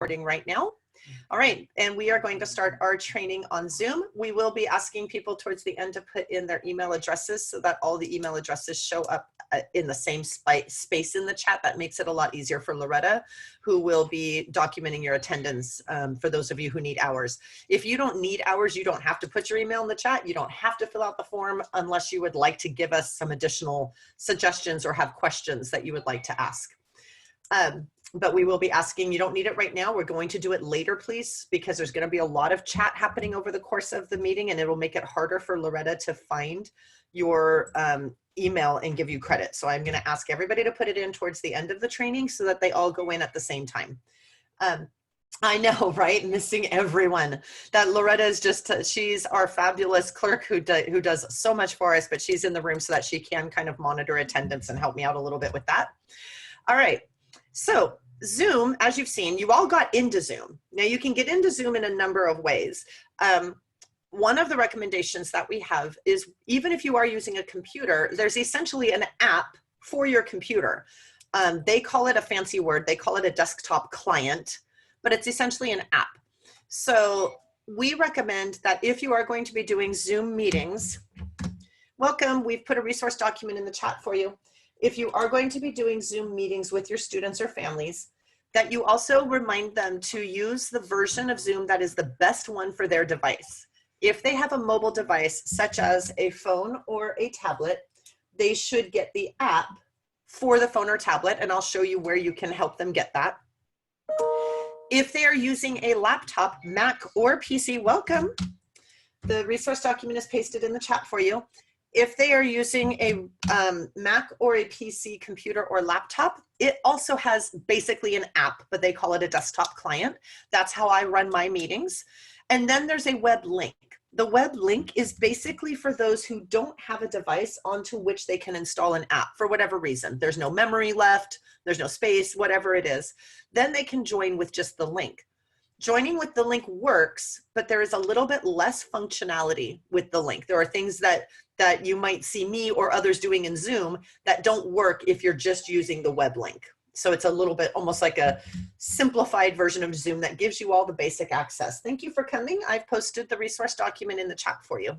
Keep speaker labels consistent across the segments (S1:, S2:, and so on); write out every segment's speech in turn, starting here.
S1: recording right now. All right, and we are going to start our training on Zoom. We will be asking people towards the end to put in their email addresses so that all the email addresses show up in the same space in the chat. That makes it a lot easier for Loretta, who will be documenting your attendance for those of you who need hours. If you don't need hours, you don't have to put your email in the chat. You don't have to fill out the form unless you would like to give us some additional suggestions or have questions that you would like to ask. But we will be asking, you don't need it right now. We're going to do it later, please, because there's going to be a lot of chat happening over the course of the meeting, and it will make it harder for Loretta to find your email and give you credit. So I'm going to ask everybody to put it in towards the end of the training so that they all go in at the same time. I know, right? Missing everyone. That Loretta is just, she's our fabulous clerk who does so much for us, but she's in the room so that she can kind of monitor attendance and help me out a little bit with that. All right. So Zoom, as you've seen, you all got into Zoom. Now you can get into Zoom in a number of ways. One of the recommendations that we have is, even if you are using a computer, there's essentially an app for your computer. They call it a fancy word. They call it a desktop client, but it's essentially an app. So we recommend that if you are going to be doing Zoom meetings, welcome, we've put a resource document in the chat for you. If you are going to be doing Zoom meetings with your students or families, that you also remind them to use the version of Zoom that is the best one for their device. If they have a mobile device, such as a phone or a tablet, they should get the app for the phone or tablet, and I'll show you where you can help them get that. If they are using a laptop, Mac or PC, welcome. The resource document is pasted in the chat for you. If they are using a Mac or a PC computer or laptop, it also has basically an app, but they call it a desktop client. That's how I run my meetings. And then there's a web link. The web link is basically for those who don't have a device onto which they can install an app for whatever reason. There's no memory left, there's no space, whatever it is. Then they can join with just the link. Joining with the link works, but there is a little bit less functionality with the link. There are things that you might see me or others doing in Zoom that don't work if you're just using the web link. So it's a little bit almost like a simplified version of Zoom that gives you all the basic access. Thank you for coming. I've posted the resource document in the chat for you.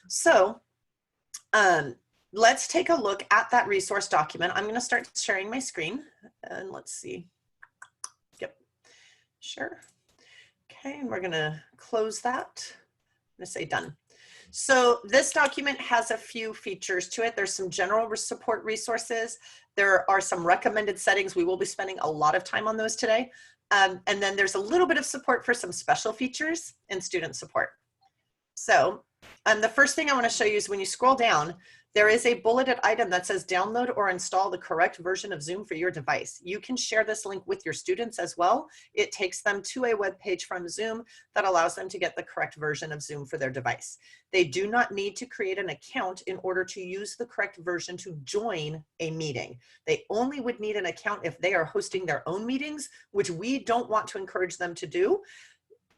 S1: So let's take a look at that resource document. I'm going to start sharing my screen, and let's see. Yep, sure. Okay, and we're going to close that. I'm going to say done. So this document has a few features to it. There's some general support resources. There are some recommended settings. We will be spending a lot of time on those today. And then there's a little bit of support for some special features and student support. So the first thing I want to show you is when you scroll down, there is a bulleted item that says download or install the correct version of Zoom for your device. You can share this link with your students as well. It takes them to a web page from Zoom that allows them to get the correct version of Zoom for their device. They do not need to create an account in order to use the correct version to join a meeting. They only would need an account if they are hosting their own meetings, which we don't want to encourage them to do.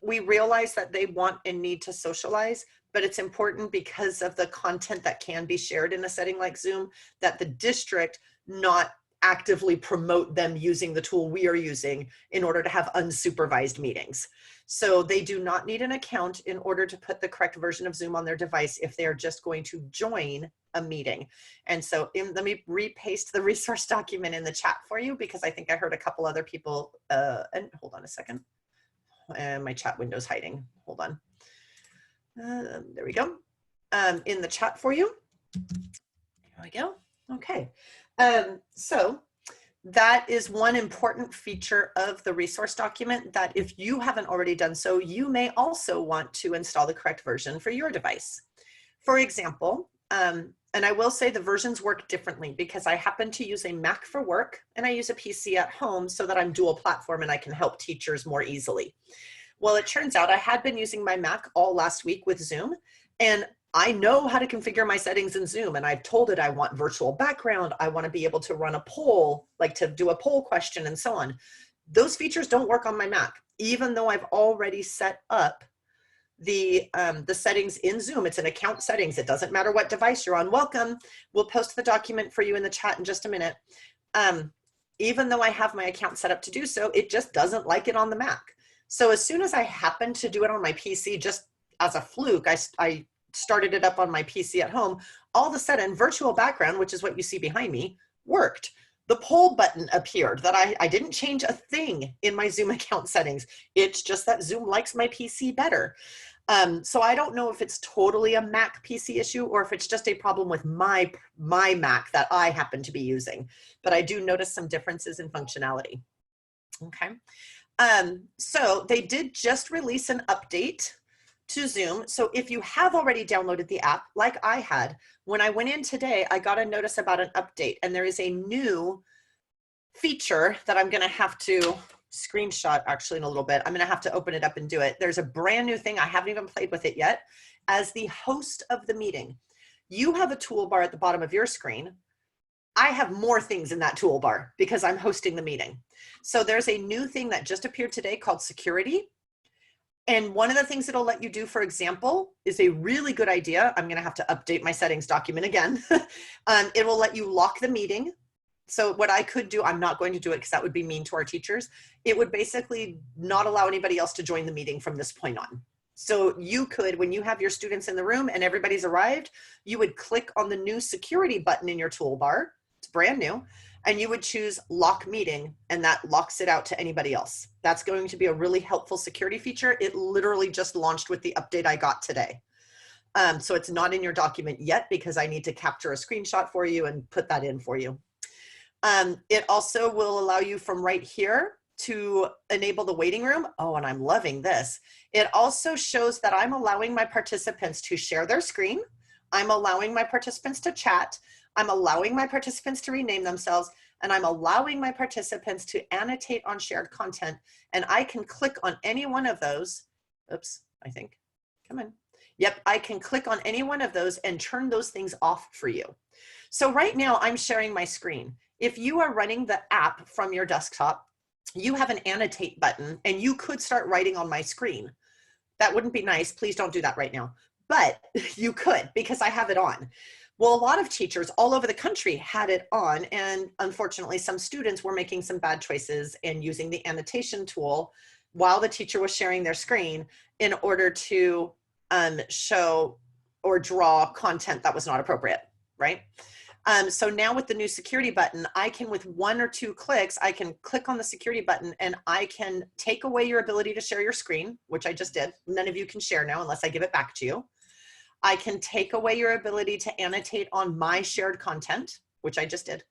S1: We realize that they want and need to socialize, but it's important because of the content that can be shared in a setting like Zoom that the district not actively promote them using the tool we are using in order to have unsupervised meetings. So they do not need an account in order to put the correct version of Zoom on their device if they are just going to join a meeting. And so let me repaste the resource document in the chat for you, because I think I heard a couple other people, and hold on a second. And my chat window's hiding. Hold on. There we go. In the chat for you. There we go. Okay. So that is one important feature of the resource document, that if you haven't already done so, you may also want to install the correct version for your device. For example, and I will say the versions work differently because I happen to use a Mac for work and I use a PC at home so that I'm dual platform and I can help teachers more easily. Well, it turns out I had been using my Mac all last week with Zoom, and I know how to configure my settings in Zoom, and I've told it I want virtual background. I want to be able to run a poll, like to do a poll question and so on. Those features don't work on my Mac, even though I've already set up the settings in Zoom. It's an account settings. It doesn't matter what device you're on. Welcome. We'll post the document for you in the chat in just a minute. even though I have my account set up to do so, it just doesn't like it on the Mac. So as soon as I happened to do it on my PC, just as a fluke, I started it up on my PC at home. All of a sudden, virtual background, which is what you see behind me, worked. The poll button appeared. That I didn't change a thing in my Zoom account settings. It's just that Zoom likes my PC better. So I don't know if it's totally a Mac PC issue or if it's just a problem with my Mac that I happen to be using, but I do notice some differences in functionality. Okay. So they did just release an update to Zoom. So if you have already downloaded the app, like I had, when I went in today, I got a notice about an update, and there is a new feature that I'm going to have to screenshot actually in a little bit. I'm going to have to open it up and do it. There's a brand new thing. I haven't even played with it yet. As the host of the meeting, you have a toolbar at the bottom of your screen. I have more things in that toolbar because I'm hosting the meeting. So there's a new thing that just appeared today called security. And one of the things it'll let you do, for example, is a really good idea. I'm going to have to update my settings document again. It will let you lock the meeting. So what I could do, I'm not going to do it because that would be mean to our teachers. It would basically not allow anybody else to join the meeting from this point on. So you could, when you have your students in the room and everybody's arrived, you would click on the new security button in your toolbar. It's brand new. And you would choose lock meeting, and that locks it out to anybody else. That's going to be a really helpful security feature. It literally just launched with the update I got today. So it's not in your document yet because I need to capture a screenshot for you and put that in for you. It also will allow you from right here to enable the waiting room. Oh, and I'm loving this. It also shows that I'm allowing my participants to share their screen. I'm allowing my participants to chat. I'm allowing my participants to rename themselves, and I'm allowing my participants to annotate on shared content. And I can click on any one of those. Oops, I think, come on. Yep, I can click on any one of those and turn those things off for you. So right now I'm sharing my screen. If you are running the app from your desktop, you have an annotate button and you could start writing on my screen. That wouldn't be nice. Please don't do that right now. But you could, because I have it on. Well, a lot of teachers all over the country had it on, and unfortunately some students were making some bad choices and using the annotation tool while the teacher was sharing their screen in order to show or draw content that was not appropriate, right? So now with the new security button, I can, with 1 or 2 clicks, I can click on the security button and I can take away your ability to share your screen, which I just did. None of you can share now unless I give it back to you. I can take away your ability to annotate on my shared content, which I just did.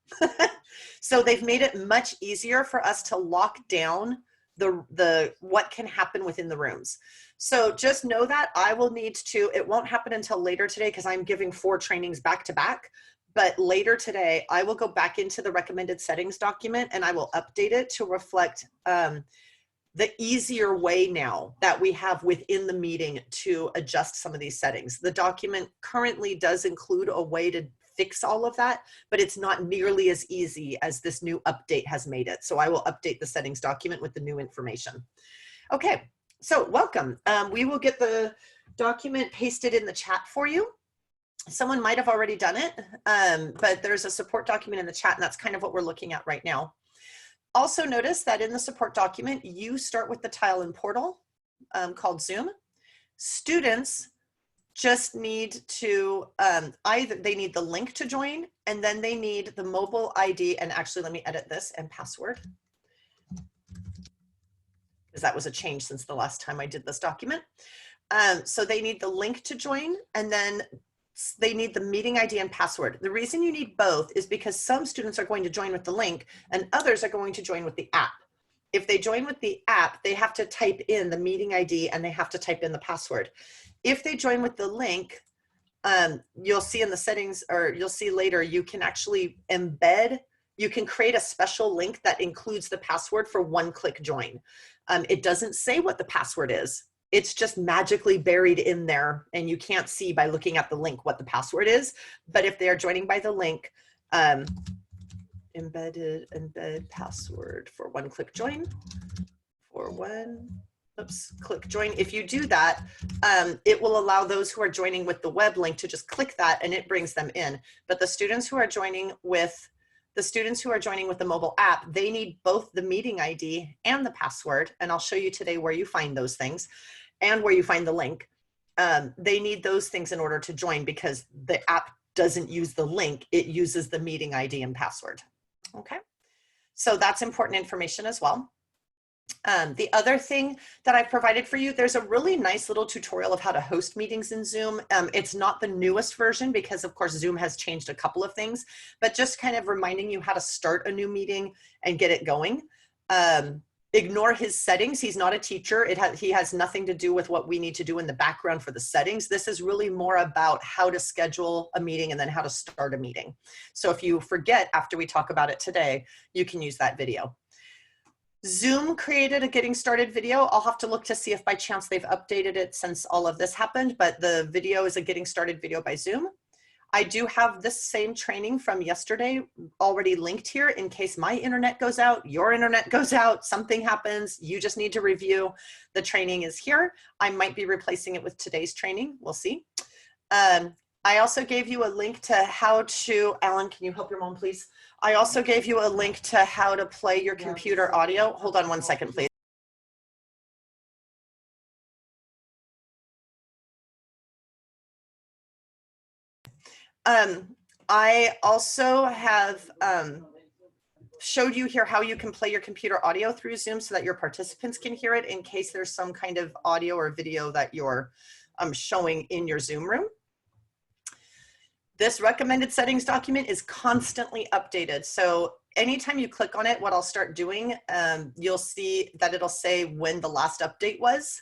S1: So they've made it much easier for us to lock down the what can happen within the rooms. So just know that I will need to, it won't happen until later today because I'm giving 4 trainings back to back. But later today, I will go back into the recommended settings document and I will update it to reflect the easier way now that we have within the meeting to adjust some of these settings. The document currently does include a way to fix all of that, but it's not nearly as easy as this new update has made it. So I will update the settings document with the new information. Okay, so welcome. We will get the document pasted in the chat for you. Someone might have already done it, but there's a support document in the chat, and that's kind of what we're looking at right now. Also notice that in the support document, you start with the tile and portal called Zoom. Students just need to, either they need the link to join, and then they need the mobile ID, and actually let me edit this, and password, because that was a change since the last time I did this document. So they need the link to join, and then they need the meeting ID and password. The reason you need both is because some students are going to join with the link and others are going to join with the app. If they join with the app, they have to type in the meeting ID and they have to type in the password. If they join with the link, you'll see in the settings, or you'll see later, you can actually embed, you can create a special link that includes the password for one-click join. It doesn't say what the password is. It's just magically buried in there and you can't see by looking at the link what the password is. But if they're joining by the link, embed password for one-click join, click join. If you do that, it will allow those who are joining with the web link to just click that and it brings them in. But the students who are joining with The students who are joining with the mobile app, they need both the meeting ID and the password. And I'll show you today where you find those things and where you find the link. They need those things in order to join because the app doesn't use the link. It uses the meeting ID and password. Okay. So that's important information as well. The other thing that I've provided for you, there's a really nice little tutorial of how to host meetings in Zoom. It's not the newest version because of course Zoom has changed a couple of things, but just kind of reminding you how to start a new meeting and get it going. Ignore his settings. He's not a teacher. He has nothing to do with what we need to do in the background for the settings. This is really more about how to schedule a meeting and then how to start a meeting. So if you forget after we talk about it today, you can use that video. Zoom created a getting started video. I'll have to look to see if by chance they've updated it since all of this happened, but the video is a getting started video by Zoom. I do have this same training from yesterday already linked here in case my internet goes out, your internet goes out, something happens, you just need to review. The training is here. I might be replacing it with today's training. We'll see. I also gave you a link to how to, Alan, can you help your mom, please? I also gave you a link to how to play your computer audio. Hold on one second, please. I also have showed you here how you can play your computer audio through Zoom so that your participants can hear it in case there's some kind of audio or video that you're showing in your Zoom room. This recommended settings document is constantly updated. So anytime you click on it, what I'll start doing, you'll see that it'll say when the last update was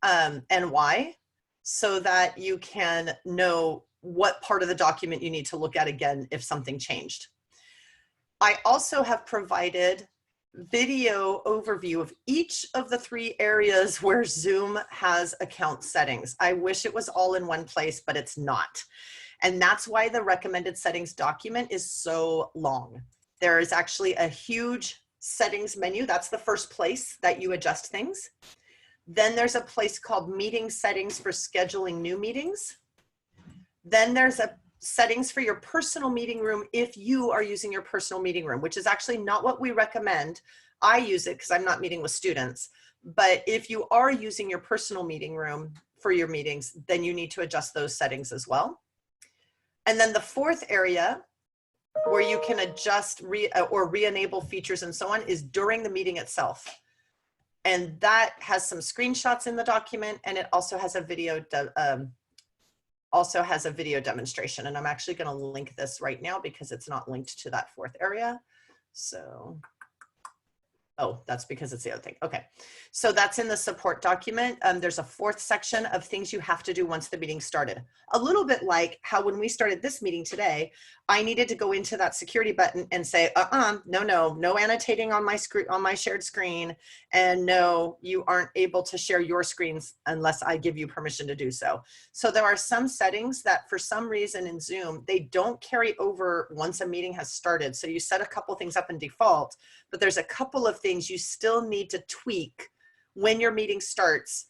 S1: and why, so that you can know what part of the document you need to look at again if something changed. I also have provided video overview of each of the 3 areas where Zoom has account settings. I wish it was all in one place, but it's not. And that's why the recommended settings document is so long. There is actually a huge settings menu. That's the first place that you adjust things. Then there's a place called meeting settings for scheduling new meetings. Then there's a settings for your personal meeting room if you are using your personal meeting room, which is actually not what we recommend. I use it because I'm not meeting with students. But if you are using your personal meeting room for your meetings, then you need to adjust those settings as well. And then the 4th area where you can adjust or re-enable features and so on is during the meeting itself. And that has some screenshots in the document, and it also has a video demonstration. And I'm actually going to link this right now because it's not linked to that 4th area. So, oh, that's because it's the other thing. Okay, so that's in the support document. There's a 4th section of things you have to do once the meeting started. A little bit like how when we started this meeting today, I needed to go into that security button and say, no annotating on my screen, on my shared screen, and no, you aren't able to share your screens unless I give you permission to do so. So there are some settings that for some reason in Zoom, they don't carry over once a meeting has started. So you set a couple things up in default, but there's a couple of things you still need to tweak when your meeting starts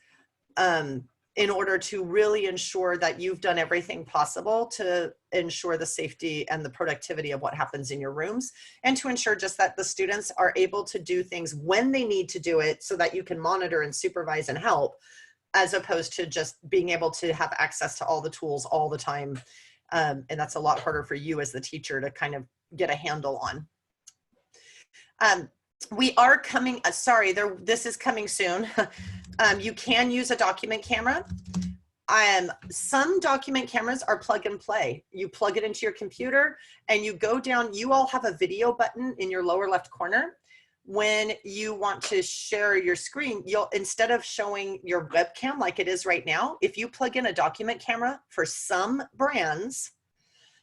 S1: in order to really ensure that you've done everything possible to ensure the safety and the productivity of what happens in your rooms, and to ensure just that the students are able to do things when they need to do it so that you can monitor and supervise and help, as opposed to just being able to have access to all the tools all the time. And that's a lot harder for you as the teacher to kind of get a handle on. We are coming, this is coming soon. You can use a document camera. Some document cameras are plug and play. You plug it into your computer and you go down, you all have a video button in your lower left corner. When you want to share your screen, instead of showing your webcam like it is right now, if you plug in a document camera for some brands,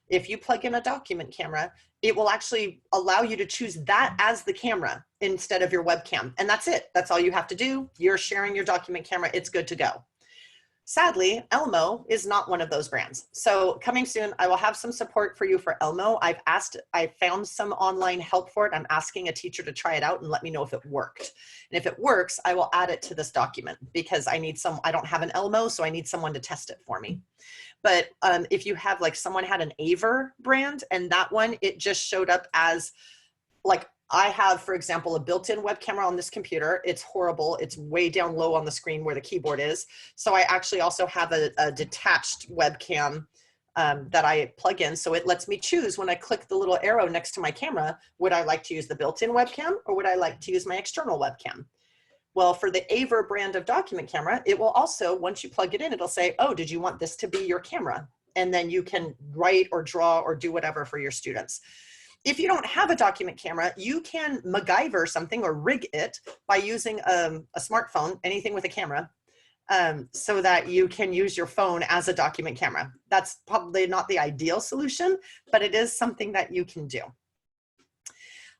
S1: if you plug in a document camera, it will actually allow you to choose that as the camera instead of your webcam. And that's it. That's all you have to do. You're sharing your document camera. It's good to go. Sadly, Elmo is not one of those brands. So coming soon, I will have some support for you for Elmo. I found some online help for it. I'm asking a teacher to try it out and let me know if it worked. And if it works, I will add it to this document because I don't have an Elmo, so I need someone to test it for me. But if you have like someone had an Aver brand and that one, it just showed up as like, I have, for example, a built-in web camera on this computer. It's horrible. It's way down low on the screen where the keyboard is. So I actually also have a detached webcam that I plug in. So it lets me choose when I click the little arrow next to my camera, would I like to use the built-in webcam or would I like to use my external webcam? Well, for the Aver brand of document camera, it will also, once you plug it in, it'll say, oh, did you want this to be your camera? And then you can write or draw or do whatever for your students. If you don't have a document camera, you can MacGyver something or rig it by using a smartphone, anything with a camera, so that you can use your phone as a document camera. That's probably not the ideal solution, but it is something that you can do.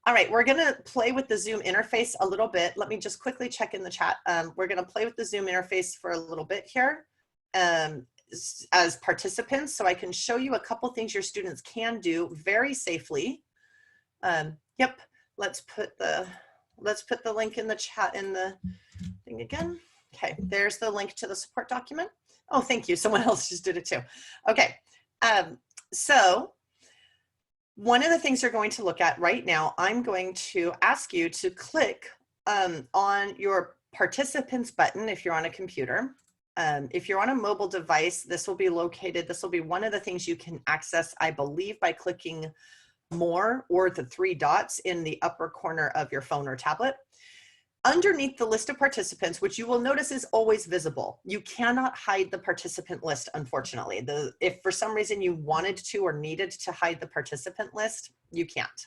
S1: All right, we're gonna play with the Zoom interface a little bit. Let me just quickly check in the chat. We're gonna play with the Zoom interface for a little bit here as participants, so I can show you a couple things your students can do very safely. Yep, let's put the link in the chat in the thing again. Okay, there's the link to the support document. Oh, thank you. Someone else just did it too. Okay, so one of the things you're going to look at right now, I'm going to ask you to click on your participants button if you're on a computer. If you're on a mobile device, this will be located. This will be one of the things you can access, I believe, by clicking more or the 3 dots in the upper corner of your phone or tablet. Underneath the list of participants, which you will notice is always visible. You cannot hide the participant list, unfortunately. If for some reason you wanted to or needed to hide the participant list, you can't.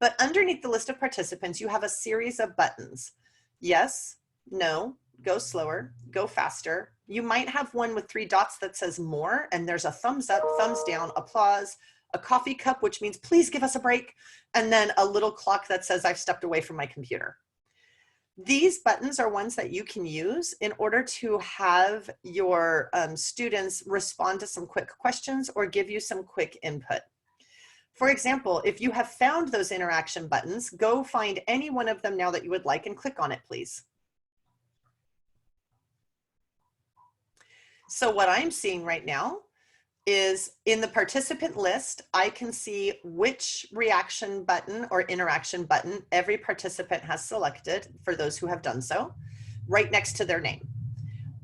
S1: But underneath the list of participants, you have a series of buttons. Yes, no, go slower, go faster. You might have one with 3 dots that says more, and there's a thumbs up, thumbs down, applause, a coffee cup, which means please give us a break, and then a little clock that says I've stepped away from my computer. These buttons are ones that you can use in order to have your students respond to some quick questions or give you some quick input. For example, if you have found those interaction buttons, go find any one of them now that you would like and click on it, please. So what I'm seeing right now is in the participant list, I can see which reaction button or interaction button every participant has selected for those who have done so, right next to their name.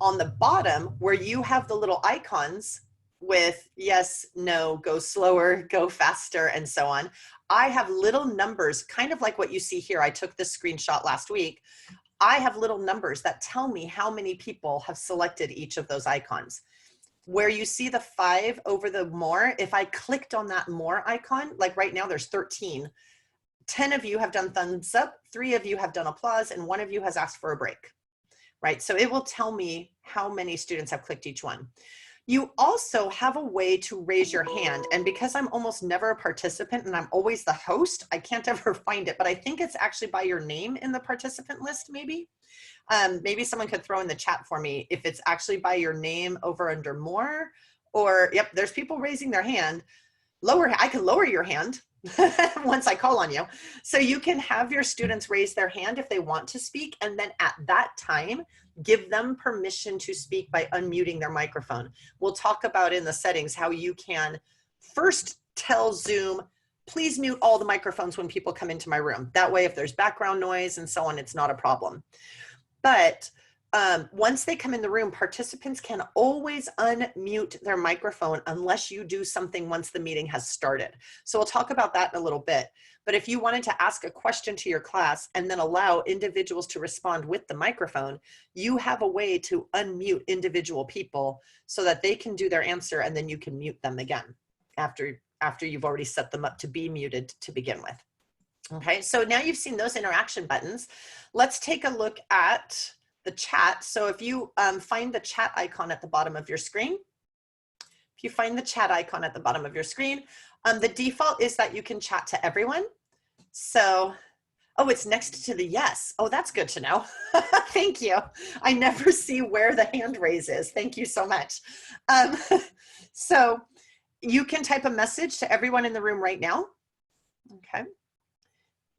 S1: On the bottom, where you have the little icons with yes, no, go slower, go faster, and so on, I have little numbers, kind of like what you see here. I took this screenshot last week. I have little numbers that tell me how many people have selected each of those icons. Where you see the 5 over the more, if I clicked on that more icon, like right now there's 13, 10 of you have done thumbs up, 3 of you have done applause, and 1 of you has asked for a break, right? So it will tell me how many students have clicked each one. You also have a way to raise your hand, and because I'm almost never a participant and I'm always the host, I can't ever find it, but I think it's actually by your name in the participant list, maybe. Maybe someone could throw in the chat for me if it's actually by your name over under more, or yep, there's people raising their hand. I can lower your hand once I call on you. So you can have your students raise their hand if they want to speak, and then at that time, give them permission to speak by unmuting their microphone. We'll talk about in the settings how you can first tell Zoom, please mute all the microphones when people come into my room. That way, if there's background noise and so on, it's not a problem. But once they come in the room, participants can always unmute their microphone unless you do something once the meeting has started. So we'll talk about that in a little bit. But if you wanted to ask a question to your class and then allow individuals to respond with the microphone, you have a way to unmute individual people so that they can do their answer and then you can mute them again after you've already set them up to be muted to begin with. Okay, so now you've seen those interaction buttons. Let's take a look at the chat. So if you find the chat icon at the bottom of your screen, the default is that you can chat to everyone. So Oh, it's next to the yes. Oh, that's good to know. Thank you. I never see where the hand raise is. Thank you so much. Um, so you can type a message to everyone in the room right now. Okay.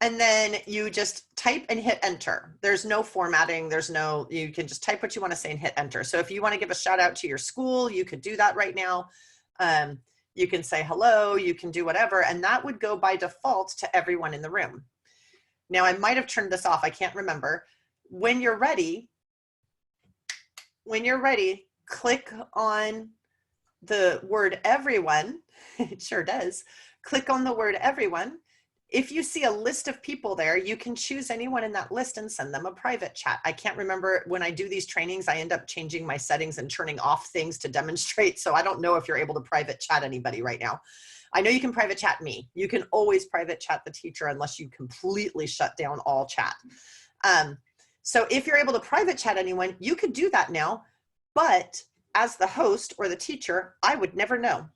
S1: And then you just type and hit enter. There's no formatting. You can just type what you want to say and hit enter. So if you want to give a shout out to your school, you could do that right now. You can say hello, you can do whatever, and that would go by default to everyone in the room. Now I might have turned this off. I can't remember. When you're ready, click on the word everyone. It sure does. Click on the word everyone. If you see a list of people there, you can choose anyone in that list and send them a private chat. I can't remember, when I do these trainings, I end up changing my settings and turning off things to demonstrate. So I don't know if you're able to private chat anybody right now. I know you can private chat me. You can always private chat the teacher unless you completely shut down all chat. So if you're able to private chat anyone, you could do that now, but as the host or the teacher, I would never know.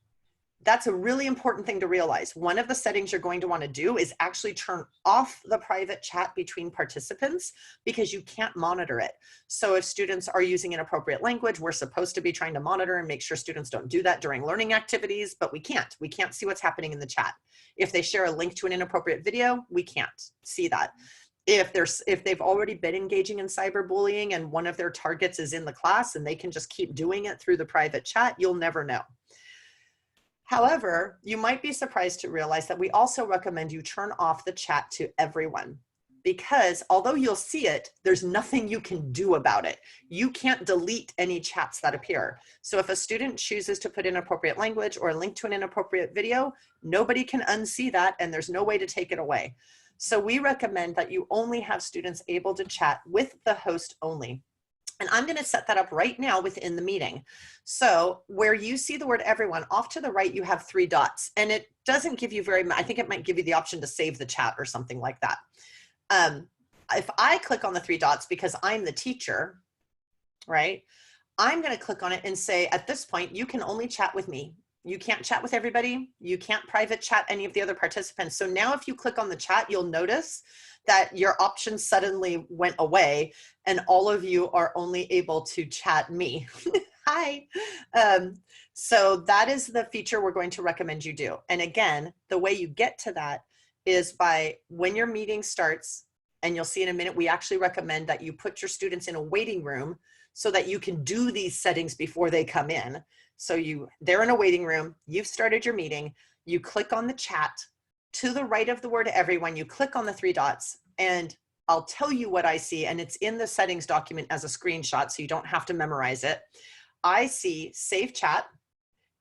S1: That's a really important thing to realize. One of the settings you're going to want to do is actually turn off the private chat between participants, because you can't monitor it. So if students are using inappropriate language, we're supposed to be trying to monitor and make sure students don't do that during learning activities, but we can't. We can't see what's happening in the chat. If they share a link to an inappropriate video, we can't see that. If they've already been engaging in cyberbullying and one of their targets is in the class and they can just keep doing it through the private chat, you'll never know. However, you might be surprised to realize that we also recommend you turn off the chat to everyone, because although you'll see it, there's nothing you can do about it. You can't delete any chats that appear. So if a student chooses to put inappropriate language or a link to an inappropriate video, nobody can unsee that, and there's no way to take it away. So we recommend that you only have students able to chat with the host only. And I'm going to set that up right now within the meeting. So where you see the word everyone, off to the right, you have 3 dots, and it doesn't give you very much. I think it might give you the option to save the chat or something like that. If I click on the 3 dots, because I'm the teacher, right, I'm going to click on it and say, at this point, you can only chat with me. You can't chat with everybody. You can't private chat any of the other participants. So now if you click on the chat, you'll notice that your options suddenly went away and all of you are only able to chat me. Hi. So that is the feature we're going to recommend you do. And again, the way you get to that is by, when your meeting starts, and you'll see in a minute, we actually recommend that you put your students in a waiting room so that you can do these settings before they come in. So they're in a waiting room, you've started your meeting, you click on the chat. To the right of the word everyone, you click on the 3 dots, and I'll tell you what I see, and it's in the settings document as a screenshot, so you don't have to memorize it. I see save chat,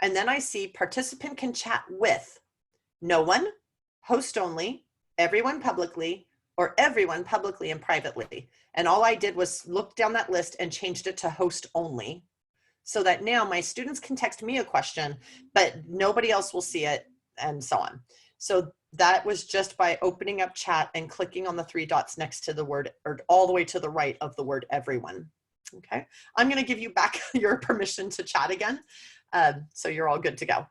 S1: and then I see participant can chat with no one, host only, everyone publicly, or everyone publicly and privately. And all I did was look down that list and changed it to host only, so that now my students can text me a question, but nobody else will see it, and so on. So that was just by opening up chat and clicking on the 3 dots next to the word, or all the way to the right of the word everyone. Okay, I'm going to give you back your permission to chat again. So you're all good to go.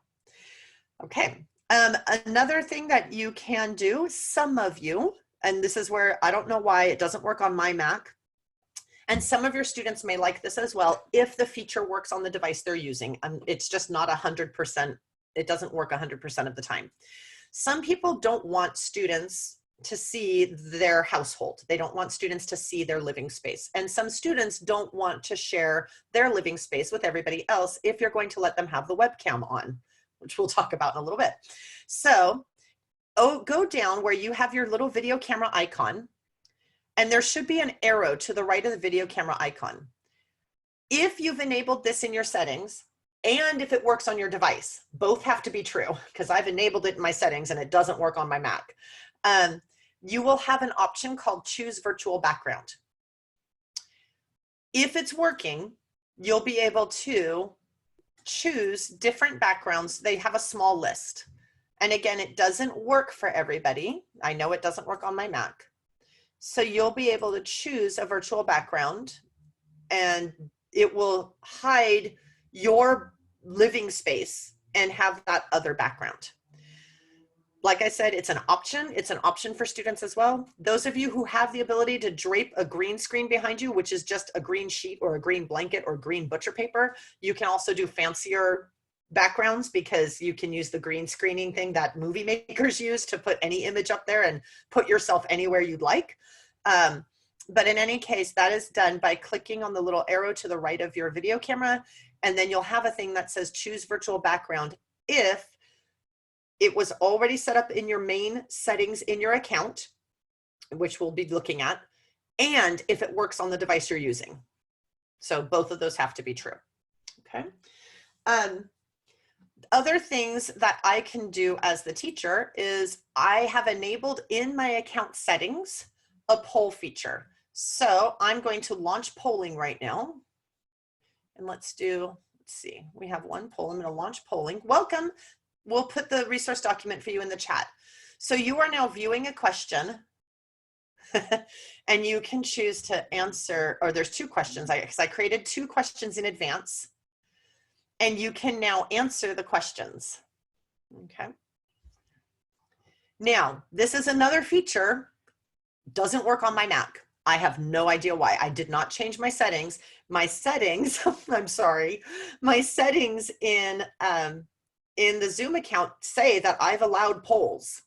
S1: Okay, another thing that you can do, some of you, and this is where I don't know why it doesn't work on my Mac, and some of your students may like this as well, if the feature works on the device they're using. It's just not 100%, it doesn't work 100% of the time. Some people don't want students to see their household. They don't want students to see their living space. And some students don't want to share their living space with everybody else if you're going to let them have the webcam on, which we'll talk about in a little bit. So go down where you have your little video camera icon, and there should be an arrow to the right of the video camera icon. If you've enabled this in your settings, and if it works on your device, both have to be true, because I've enabled it in my settings and it doesn't work on my Mac. You will have an option called choose virtual background. If it's working, you'll be able to choose different backgrounds. They have a small list. And again, it doesn't work for everybody. I know it doesn't work on my Mac. So you'll be able to choose a virtual background, and it will hide your living space and have that other background. like I said, it's an option. It's an option for students as well. Those of you who have the ability to drape a green screen behind you, which is just a green sheet or a green blanket or green butcher paper, you can also do fancier backgrounds because you can use the green screening thing that movie makers use to put any image up there and put yourself anywhere you'd like. But in any case, that is done by clicking on the little arrow to the right of your video camera, and then you'll have a thing that says choose virtual background if it was already set up in your main settings in your account, which we'll be looking at, and if it works on the device you're using. So both of those have to be true. Okay. Other things that I can do as the teacher is I have enabled in my account settings a poll feature. So I'm going to launch polling right now. And let's see, we have one poll. I'm going to launch polling. Welcome. We'll put the resource document for you in the chat. So you are now viewing a question and you can choose to answer, or there's two questions because I created two questions in advance, and you can now answer the questions. Okay. Now, this is another feature, doesn't work on my Mac. I have no idea why. I did not change my settings. My settings, I'm sorry, my settings in the Zoom account say that I've allowed polls.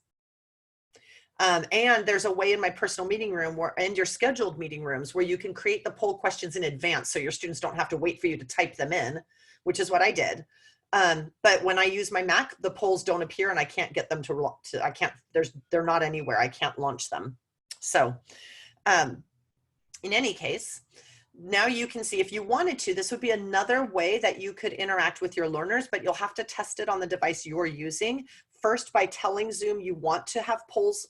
S1: And there's a way in my personal meeting room and your scheduled meeting rooms where you can create the poll questions in advance so your students don't have to wait for you to type them in, which is what I did. But when I use my Mac, the polls don't appear and I can't get them they're not anywhere. I can't launch them. So in any case, now you can see if you wanted to, this would be another way that you could interact with your learners, but you'll have to test it on the device you're using. First, by telling Zoom you want to have polls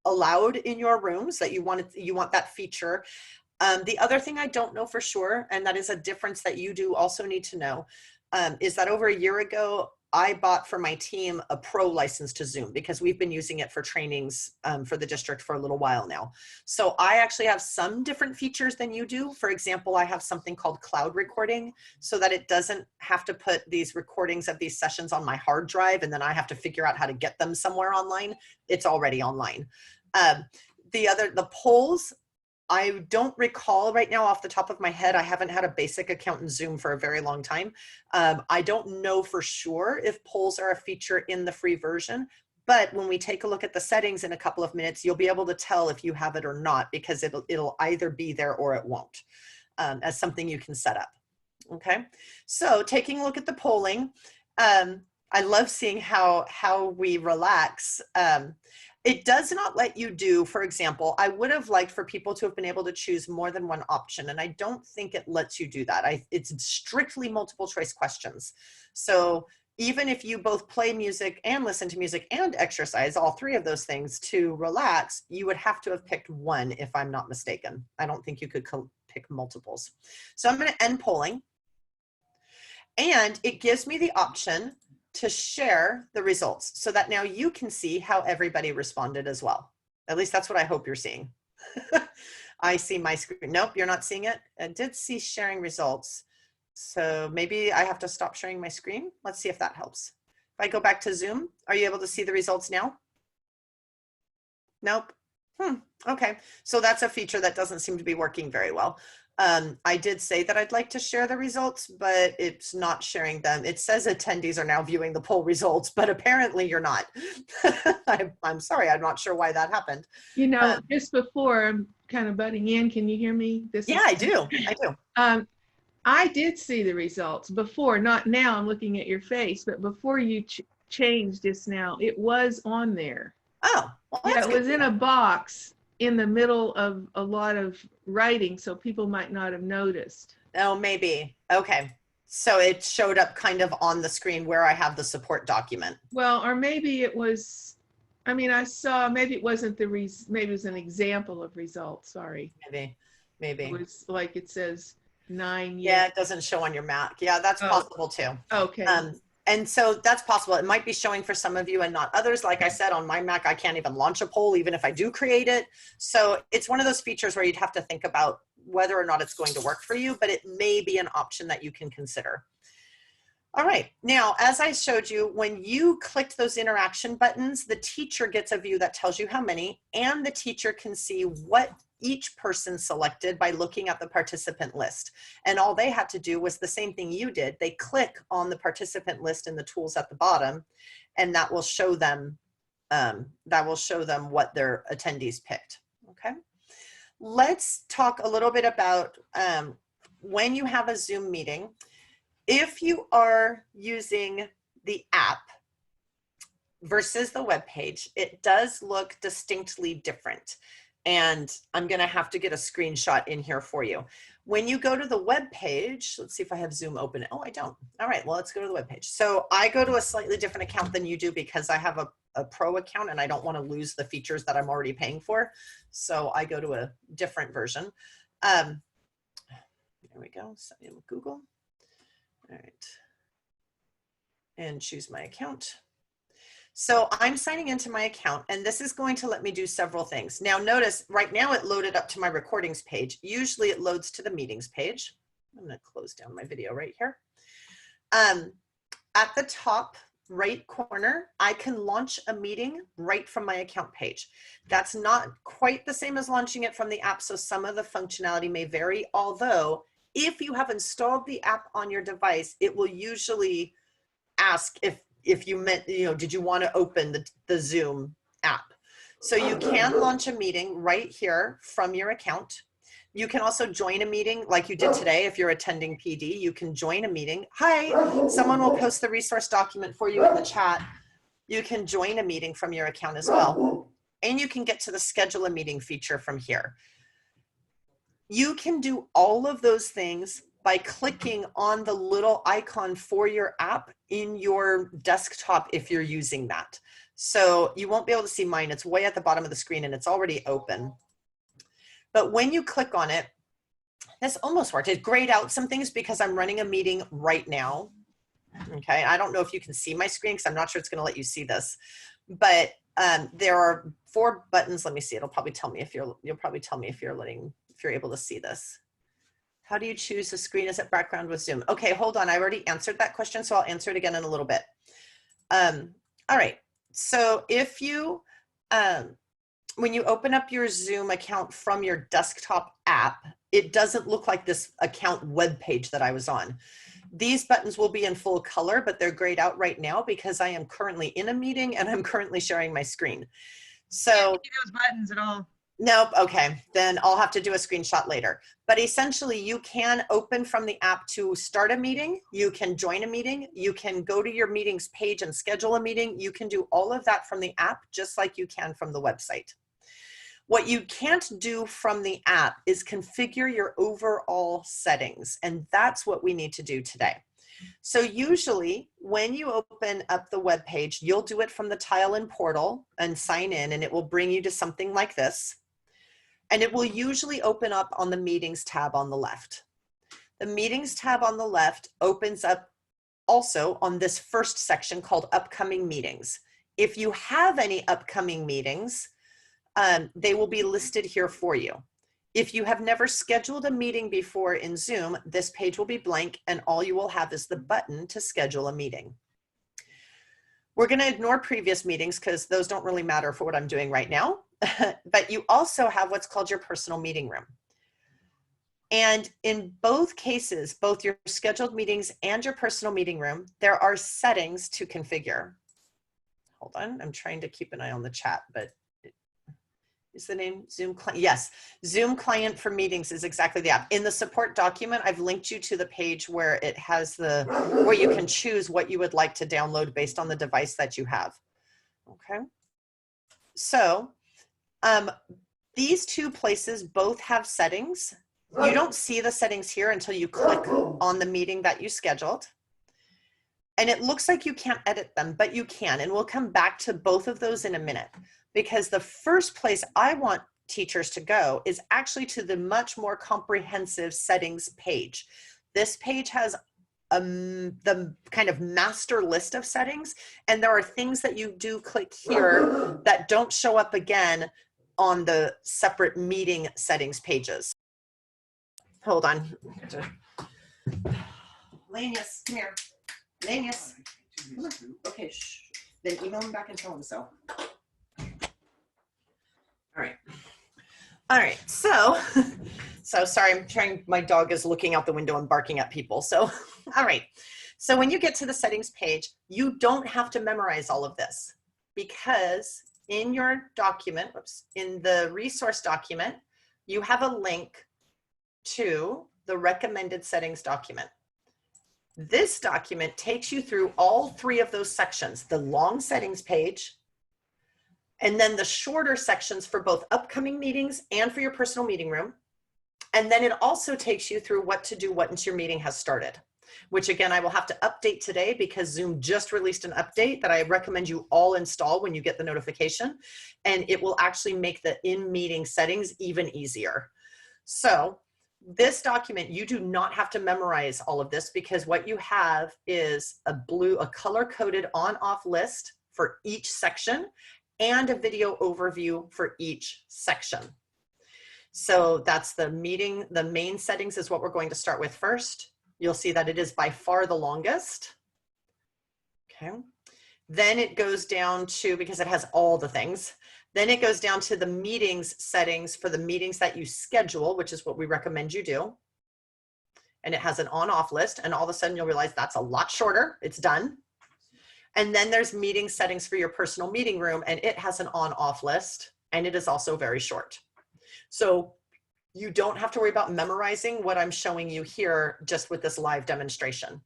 S1: allowed in your rooms, that you want that feature. The other thing I don't know for sure, and that is a difference that you do also need to know, is that over a year ago, I bought for my team a pro license to Zoom because we've been using it for trainings for the district for a little while now. So I actually have some different features than you do. For example, I have something called cloud recording so that it doesn't have to put these recordings of these sessions on my hard drive and then I have to figure out how to get them somewhere online. It's already online. The polls, I don't recall right now off the top of my head. I haven't had a basic account in Zoom for a very long time. I don't know for sure if polls are a feature in the free version, but when we take a look at the settings in a couple of minutes, you'll be able to tell if you have it or not because it'll either be there or it won't, as something you can set up. Okay, so taking a look at the polling, I love seeing how we relax. It does not let you do, for example, I would have liked for people to have been able to choose more than one option, and I don't think it lets you do that. It's strictly multiple choice questions. So even if you both play music and listen to music and exercise, all three of those things to relax, you would have to have picked one if I'm not mistaken. I don't think you could pick multiples. So I'm going to end polling, and it gives me the option to share the results so that now you can see how everybody responded as well. At least that's what I hope you're seeing. I see my screen. Nope, you're not seeing it. I did see sharing results. So maybe I have to stop sharing my screen. Let's see if that helps. If I go back to Zoom, are you able to see the results now? Nope. Okay, so that's a feature that doesn't seem to be working very well. I did say that I'd like to share the results, but it's not sharing them. It says attendees are now viewing the poll results, but apparently you're not. I'm sorry, I'm not sure why that happened.
S2: You know, just before, I'm kind of butting in. Can you hear me?
S1: I do.
S2: I did see the results before, not now. I'm looking at your face, but before you changed just now, it was on there.
S1: Oh, well,
S2: yeah, it was in a box in the middle of a lot of writing, so people might not have noticed.
S1: Oh, maybe. Okay. So it showed up kind of on the screen where I have the support document.
S2: Well, or maybe it was, I mean, I saw, maybe it wasn't maybe it was an example of results. Sorry.
S1: Maybe.
S2: It was like it says 9 years.
S1: Yeah, it doesn't show on your Mac. Yeah, that's possible too.
S2: Okay.
S1: And so that's possible. It might be showing for some of you and not others. Like I said, on my Mac, I can't even launch a poll, even if I do create it. So it's one of those features where you'd have to think about whether or not it's going to work for you, but it may be an option that you can consider. All right, now, as I showed you, when you clicked those interaction buttons, the teacher gets a view that tells you how many, and the teacher can see what each person selected by looking at the participant list. And all they had to do was the same thing you did. They click on the participant list in the tools at the bottom, and that will show them what their attendees picked. Okay, let's talk a little bit about when you have a Zoom meeting. If you are using the app versus the web page, it does look distinctly different. And I'm going to have to get a screenshot in here for you. When you go to the web page, let's see if I have Zoom open. Oh, I don't. All right, well, let's go to the web page. So I go to a slightly different account than you do because I have a pro account and I don't want to lose the features that I'm already paying for. So I go to a different version. There we go. Sign in with Google. All right, and choose my account. So I'm signing into my account, and this is going to let me do several things. Now notice right now it loaded up to my recordings page. Usually it loads to the meetings page. I'm going to close down my video right here. At the top right corner, I can launch a meeting right from my account page. That's not quite the same as launching it from the app, so some of the functionality may vary, although if you have installed the app on your device, it will usually ask if you meant, did you want to open the Zoom app? So you can launch a meeting right here from your account. You can also join a meeting like you did today. If you're attending PD, you can join a meeting. Hi, someone will post the resource document for you in the chat. You can join a meeting from your account as well. And you can get to the schedule a meeting feature from here. You can do all of those things by clicking on the little icon for your app in your desktop if you're using that. So you won't be able to see mine. It's way at the bottom of the screen and it's already open. But when you click on it, this almost worked. It grayed out some things because I'm running a meeting right now. Okay, I don't know if you can see my screen because I'm not sure it's going to let you see this. But there are 4 buttons. Let me see. It'll probably tell me if you'll probably tell me if you're able to see this. How do you choose the screen as a background with Zoom? Okay, hold on. I already answered that question, so I'll answer it again in a little bit. All right. So if you, when you open up your Zoom account from your desktop app, it doesn't look like this account web page that I was on. These buttons will be in full color, but they're grayed out right now because I am currently in a meeting and I'm currently sharing my screen. So
S3: I can't see those buttons at all.
S1: Nope. Okay. Then I'll have to do a screenshot later. But essentially you can open from the app to start a meeting. You can join a meeting. You can go to your meetings page and schedule a meeting. You can do all of that from the app, just like you can from the website. What you can't do from the app is configure your overall settings. And that's what we need to do today. So usually when you open up the web page, you'll do it from the tile in portal and sign in, and it will bring you to something like this. And it will usually open up on the meetings tab on the left. The meetings tab on the left opens up also on this first section called upcoming meetings. If you have any upcoming meetings, they will be listed here for you. If you have never scheduled a meeting before in Zoom, this page will be blank and all you will have is the button to schedule a meeting. We're going to ignore previous meetings because those don't really matter for what I'm doing right now. But you also have what's called your personal meeting room. And in both cases, both your scheduled meetings and your personal meeting room, there are settings to configure. Hold on, I'm trying to keep an eye on the chat, but is the name Zoom client? Yes, Zoom client for meetings is exactly the app. In the support document, I've linked you to the page where it has where you can choose what you would like to download based on the device that you have. Okay, so these 2 places both have settings. You don't see the settings here until you click on the meeting that you scheduled. And it looks like you can't edit them, but you can. And we'll come back to both of those in a minute, because the first place I want teachers to go is actually to the much more comprehensive settings page. This page has the kind of master list of settings, and there are things that you do click here that don't show up again on the separate meeting settings pages. Hold on. Lanius, come here. Manius. Come on. Okay, shh. Then email him back and tell him so. All right. All right, so sorry, I'm trying, my dog is looking out the window and barking at people. So, all right. So when you get to the settings page, you don't have to memorize all of this because in your document, in the resource document, you have a link to the recommended settings document. This document takes you through all three of those sections, the long settings page, and then the shorter sections for both upcoming meetings and for your personal meeting room. And then it also takes you through what to do once your meeting has started, which again, I will have to update today because Zoom just released an update that I recommend you all install when you get the notification. And it will actually make the in-meeting settings even easier. So this document, you do not have to memorize all of this because what you have is a color-coded on-off list for each section and a video overview for each section. So that's the main settings is what we're going to start with first. You'll see that it is by far the longest. Okay. Then it goes down to, because it has all the things, then it goes down to the meetings settings for the meetings that you schedule, which is what we recommend you do. And it has an on-off list, and all of a sudden you'll realize that's a lot shorter. It's done. And then there's meeting settings for your personal meeting room, and it has an on-off list, and it is also very short. So you don't have to worry about memorizing what I'm showing you here just with this live demonstration.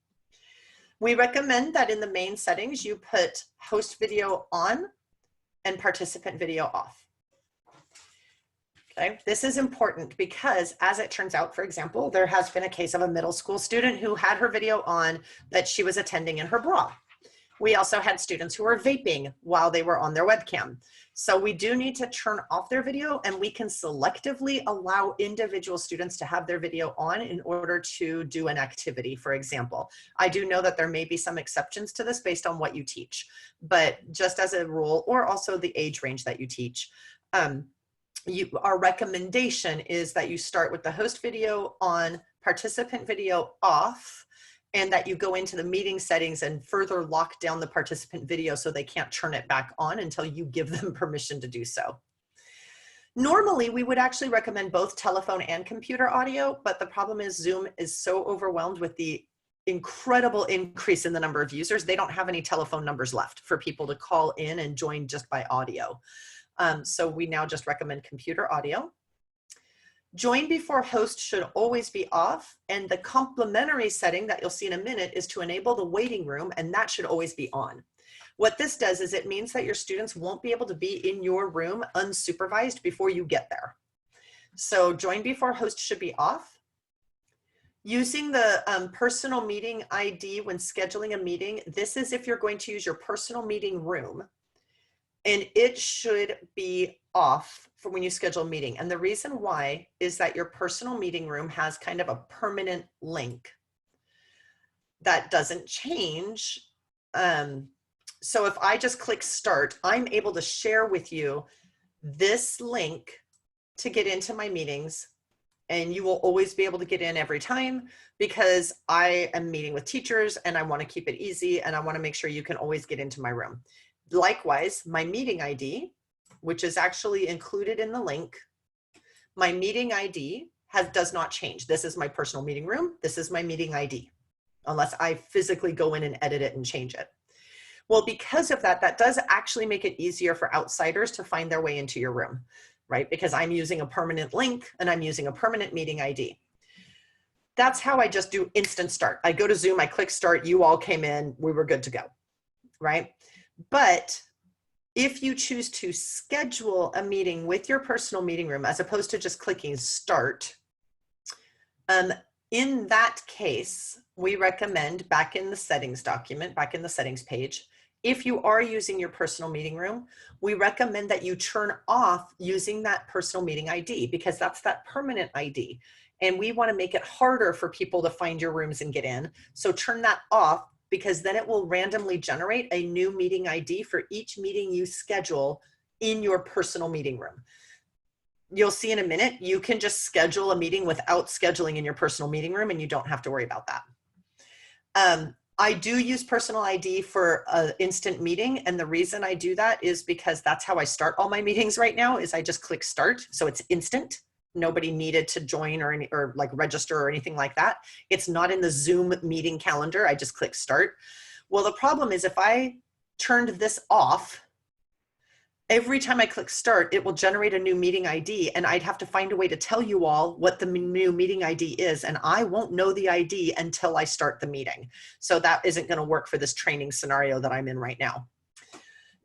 S1: We recommend that in the main settings, you put host video on and participant video off. Okay, this is important because as it turns out, for example, there has been a case of a middle school student who had her video on that she was attending in her bra. We also had students who were vaping while they were on their webcam. So we do need to turn off their video, and we can selectively allow individual students to have their video on in order to do an activity, for example. I do know that there may be some exceptions to this based on what you teach, but just as a rule, or also the age range that you teach, our recommendation is that you start with the host video on, participant video off, and that you go into the meeting settings and further lock down the participant video so they can't turn it back on until you give them permission to do so. Normally, we would actually recommend both telephone and computer audio, but the problem is Zoom is so overwhelmed with the incredible increase in the number of users. They don't have any telephone numbers left for people to call in and join just by audio. So we now just recommend computer audio. Join before host should always be off, and the complementary setting that you'll see in a minute is to enable the waiting room, and that should always be on. What this does is it means that your students won't be able to be in your room unsupervised before you get there. So join before host should be off. Using the personal meeting ID when scheduling a meeting, this is if you're going to use your personal meeting room, and it should be off for when you schedule a meeting. And the reason why is that your personal meeting room has kind of a permanent link that doesn't change. So if I just click start, I'm able to share with you this link to get into my meetings, and you will always be able to get in every time because I am meeting with teachers and I want to keep it easy, and I want to make sure you can always get into my room. Likewise, my meeting ID, which is actually included in the link, my meeting ID does not change. This is my personal meeting room. This is my meeting ID, unless I physically go in and edit it and change it. Well, because of that, that does actually make it easier for outsiders to find their way into your room, right? Because I'm using a permanent link and I'm using a permanent meeting ID. That's how I just do instant start. I go to Zoom, I click start, you all came in, we were good to go, right? But if you choose to schedule a meeting with your personal meeting room, as opposed to just clicking start, in that case, we recommend back in the settings document, back in the settings page, if you are using your personal meeting room, we recommend that you turn off using that personal meeting ID because that's that permanent ID. And we want to make it harder for people to find your rooms and get in. So turn that off, because then it will randomly generate a new meeting ID for each meeting you schedule in your personal meeting room. You'll see in a minute, you can just schedule a meeting without scheduling in your personal meeting room, and you don't have to worry about that. I do use personal ID for an instant meeting. And the reason I do that is because that's how I start all my meetings right now is I just click start. So it's instant. Nobody needed to join or like register or anything like that. It's not in the Zoom meeting calendar. I just click start. Well, the problem is if I turned this off, every time I click start, it will generate a new meeting ID and I'd have to find a way to tell you all what the new meeting ID is. And I won't know the ID until I start the meeting. So that isn't going to work for this training scenario that I'm in right now.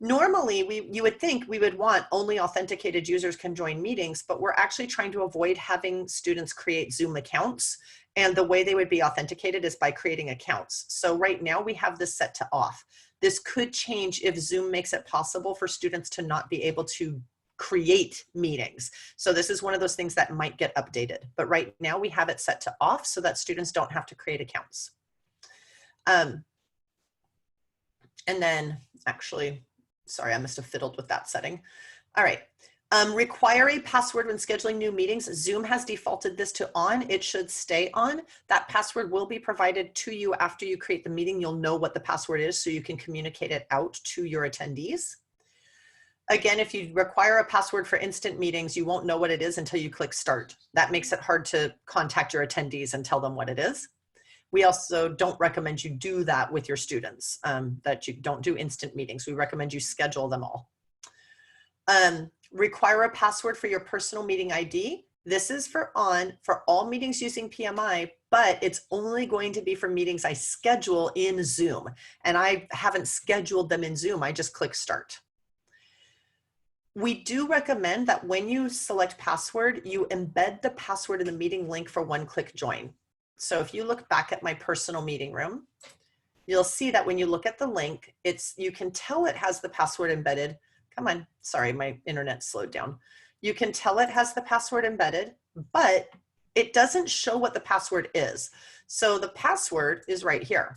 S1: Normally, you would think we would want only authenticated users can join meetings, but we're actually trying to avoid having students create Zoom accounts. And the way they would be authenticated is by creating accounts. So right now we have this set to off. This could change if Zoom makes it possible for students to not be able to create meetings. So this is one of those things that might get updated. But right now we have it set to off so that students don't have to create accounts. And then actually, sorry, I must have fiddled with that setting. All right. Require a password when scheduling new meetings. Zoom has defaulted this to on. It should stay on. That password will be provided to you after you create the meeting. You'll know what the password is so you can communicate it out to your attendees. Again, if you require a password for instant meetings, you won't know what it is until you click start. That makes it hard to contact your attendees and tell them what it is. We also don't recommend you do that with your students, that you don't do instant meetings. We recommend you schedule them all. Require a password for your personal meeting ID. This is for all meetings using PMI, but it's only going to be for meetings I schedule in Zoom. And I haven't scheduled them in Zoom. I just click start. We do recommend that when you select password, you embed the password in the meeting link for one-click join. So if you look back at my personal meeting room, you'll see that when you look at the link, you can tell it has the password embedded. Come on, sorry, my internet slowed down. You can tell it has the password embedded, but it doesn't show what the password is. So the password is right here.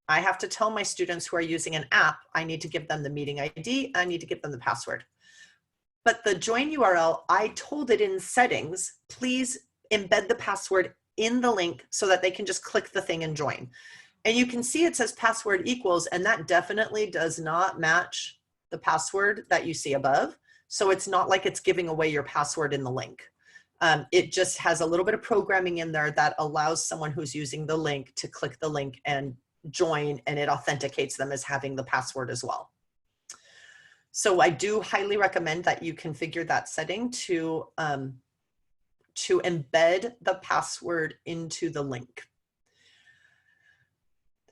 S1: I have to tell my students who are using an app, I need to give them the meeting ID, I need to give them the password. But the join URL, I told it in settings, please embed the password in the link so that they can just click the thing and join. And you can see it says password equals, and that definitely does not match the password that you see above. So it's not like it's giving away your password in the link. It just has a little bit of programming in there that allows someone who's using the link to click the link and join, and it authenticates them as having the password as well. So I do highly recommend that you configure that setting to embed the password into the link.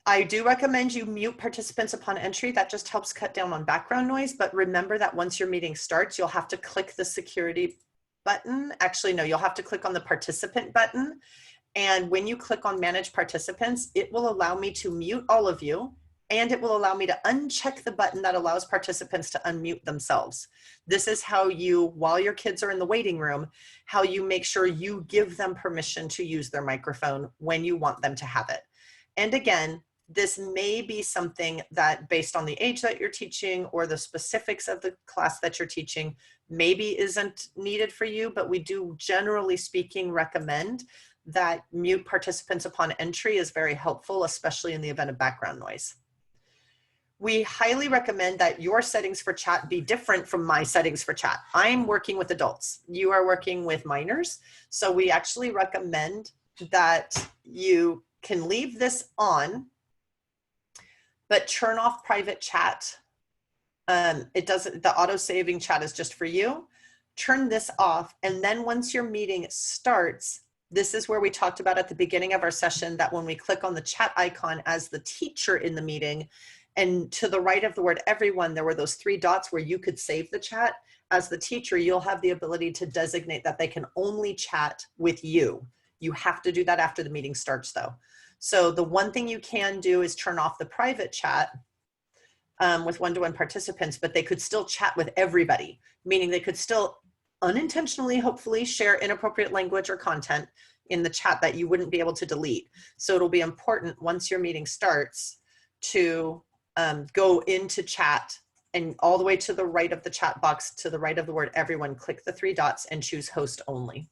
S1: I do recommend you mute participants upon entry. That just helps cut down on background noise. But remember that once your meeting starts, you'll have to click the security button. Actually, no, you'll have to click on the participant button. And when you click on manage participants, it will allow me to mute all of you. And it will allow me to uncheck the button that allows participants to unmute themselves. This is how you, while your kids are in the waiting room, how you make sure you give them permission to use their microphone when you want them to have it. And again, this may be something that based on the age that you're teaching or the specifics of the class that you're teaching, maybe isn't needed for you, but we do generally speaking recommend that mute participants upon entry is very helpful, especially in the event of background noise. We highly recommend that your settings for chat be different from my settings for chat. I'm working with adults. You are working with minors. So we actually recommend that you can leave this on, but turn off private chat. The auto-saving chat is just for you. Turn this off. And then once your meeting starts, this is where we talked about at the beginning of our session that when we click on the chat icon as the teacher in the meeting, and to the right of the word everyone, there were those 3 dots where you could save the chat. As the teacher, you'll have the ability to designate that they can only chat with you. You have to do that after the meeting starts though. So the one thing you can do is turn off the private chat with one-to-one participants, but they could still chat with everybody, meaning they could still unintentionally, hopefully, share inappropriate language or content in the chat that you wouldn't be able to delete. So it'll be important once your meeting starts to go into chat and all the way to the right of the chat box, to the right of the word everyone, click the 3 dots and choose host only.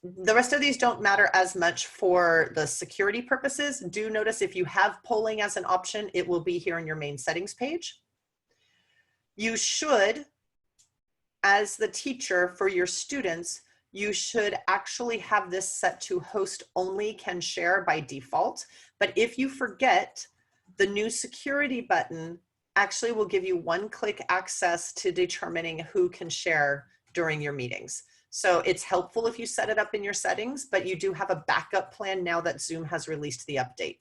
S1: The rest of these don't matter as much for the security purposes. Do notice if you have polling as an option, it will be here in your main settings page. You should, as the teacher for your students, you should actually have this set to host only can share by default. But if you forget, the new security button actually will give you one-click access to determining who can share during your meetings. So it's helpful if you set it up in your settings, but you do have a backup plan now that Zoom has released the update.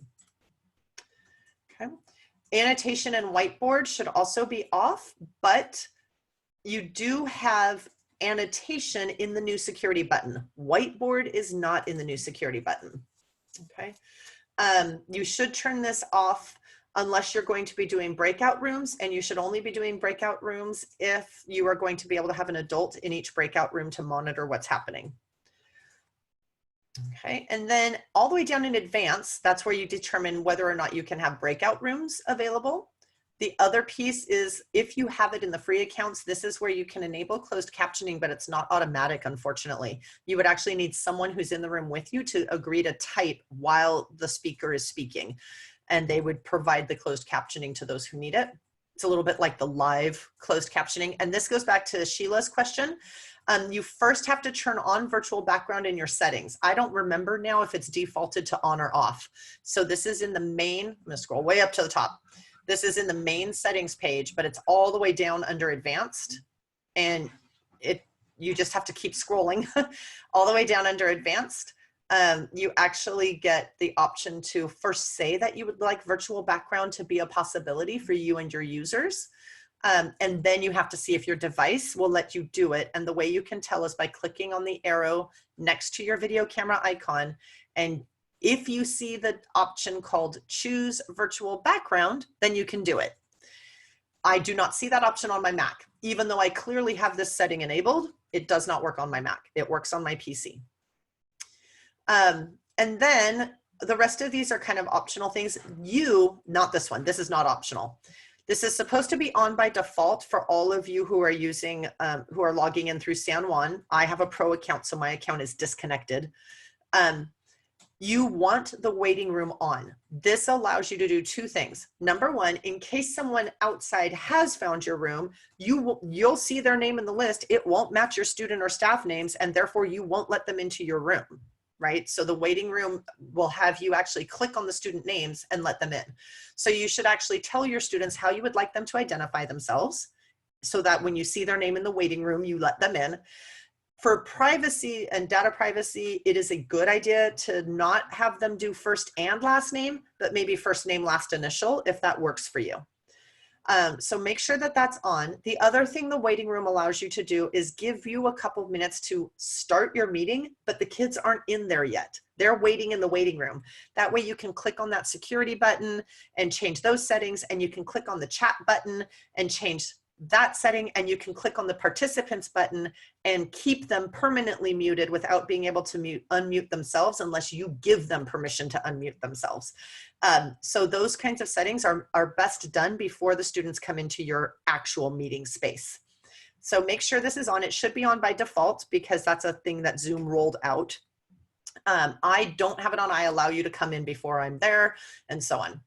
S1: Okay. Annotation and whiteboard should also be off, but you do have annotation in the new security button. Whiteboard is not in the new security button. Okay. You should turn this off unless you're going to be doing breakout rooms, and you should only be doing breakout rooms if you are going to be able to have an adult in each breakout room to monitor what's happening. Okay, and then all the way down in advanced, that's where you determine whether or not you can have breakout rooms available. The other piece is if you have it in the free accounts, this is where you can enable closed captioning, but it's not automatic, unfortunately. You would actually need someone who's in the room with you to agree to type while the speaker is speaking, and they would provide the closed captioning to those who need it. It's a little bit like the live closed captioning. And this goes back to Sheila's question. You first have to turn on virtual background in your settings. I don't remember now if it's defaulted to on or off. So this is in the main, I'm gonna scroll way up to the top. This is in the main settings page, but it's all the way down under advanced. And you just have to keep scrolling all the way down under advanced. You actually get the option to first say that you would like virtual background to be a possibility for you and your users. And then you have to see if your device will let you do it. And the way you can tell is by clicking on the arrow next to your video camera icon. And if you see the option called choose virtual background, then you can do it. I do not see that option on my Mac. Even though I clearly have this setting enabled, it does not work on my Mac. It works on my PC. And then the rest of these are kind of optional things. Not this one, this is not optional. This is supposed to be on by default for all of you who are using, who are logging in through San Juan. I have a pro account, so my account is disconnected. You want the waiting room on. This allows you to do two things. Number one, in case someone outside has found your room, you'll see their name in the list. It won't match your student or staff names, and therefore you won't let them into your room. Right? So the waiting room will have you actually click on the student names and let them in. So you should actually tell your students how you would like them to identify themselves so that when you see their name in the waiting room, you let them in. For privacy and data privacy, it is a good idea to not have them do first and last name, but maybe first name, last initial, if that works for you. So make sure that that's on. The other thing the waiting room allows you to do is give you a couple of minutes to start your meeting, but the kids aren't in there yet. They're waiting in the waiting room. That way you can click on that security button and change those settings, and you can click on the chat button and change that setting, and you can click on the participants button and keep them permanently muted without being able to unmute themselves unless you give them permission to unmute themselves. So those kinds of settings are best done before the students come into your actual meeting space. So make sure this is on. It should be on by default because that's a thing that Zoom rolled out. I don't have it on. I allow you to come in before I'm there and so on.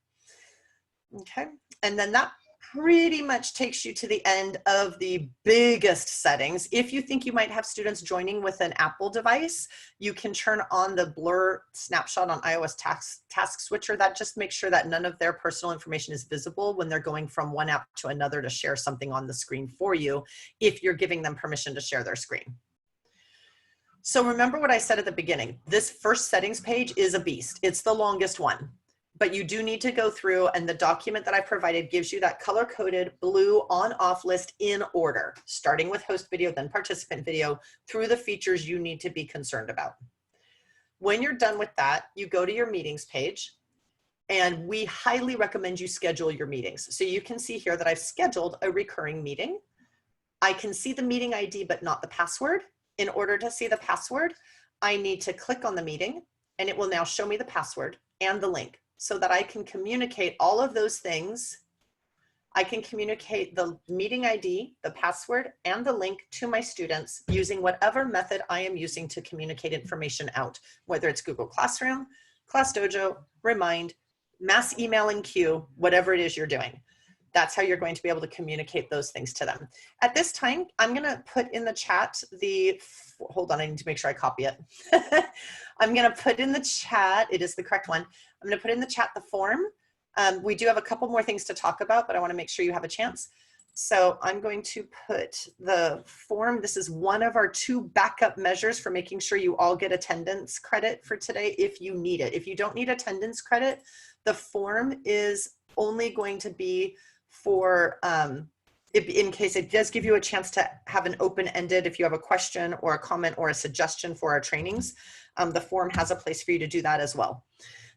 S1: Okay, and then that pretty much takes you to the end of the biggest settings. If you think you might have students joining with an Apple device, you can turn on the blur snapshot on iOS task switcher. That just makes sure that none of their personal information is visible when they're going from one app to another to share something on the screen for you, if you're giving them permission to share their screen. So remember what I said at the beginning, this first settings page is a beast. It's the longest one. But you do need to go through, and the document that I provided gives you that color-coded blue on-off list in order, starting with host video, then participant video, through the features you need to be concerned about. When you're done with that, you go to your meetings page, and we highly recommend you schedule your meetings. So you can see here that I've scheduled a recurring meeting. I can see the meeting ID, but not the password. In order to see the password, I need to click on the meeting, and it will now show me the password and the link, so that I can communicate all of those things. I can communicate the meeting ID, the password, and the link to my students using whatever method I am using to communicate information out, whether it's Google Classroom, ClassDojo, Remind, mass email and queue, whatever it is you're doing. That's how you're going to be able to communicate those things to them. At this time, I'm going to put in the chat hold on, I need to make sure I copy it. I'm going to put in the chat, it is the correct one. I'm going to put in the chat the form. We do have a couple more things to talk about, but I want to make sure you have a chance. So I'm going to put the form. This is one of our 2 backup measures for making sure you all get attendance credit for today if you need it. If you don't need attendance credit, the form is only going to be for, in case it does give you a chance to have an open-ended, if you have a question or a comment or a suggestion for our trainings, the form has a place for you to do that as well.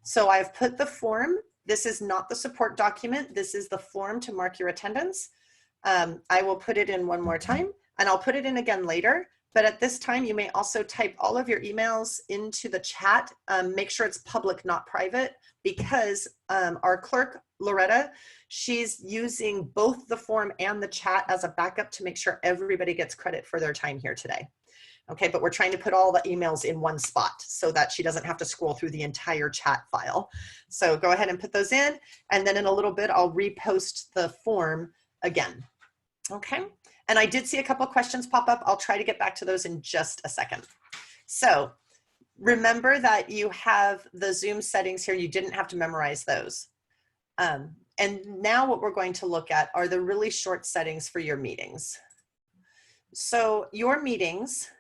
S1: So I've put the form. This is not the support document. This is the form to mark your attendance. I will put it in one more time, and I'll put it in again later. But at this time, you may also type all of your emails into the chat. Make sure it's public, not private, because our clerk, Loretta, she's using both the form and the chat as a backup to make sure everybody gets credit for their time here today. Okay, but we're trying to put all the emails in one spot so that she doesn't have to scroll through the entire chat file. So go ahead and put those in, and then in a little bit, I'll repost the form again. Okay, and I did see a couple of questions pop up. I'll try to get back to those in just a second. So remember that you have the Zoom settings here. You didn't have to memorize those. And now what we're going to look at are the really short settings for your meetings. So your meetings,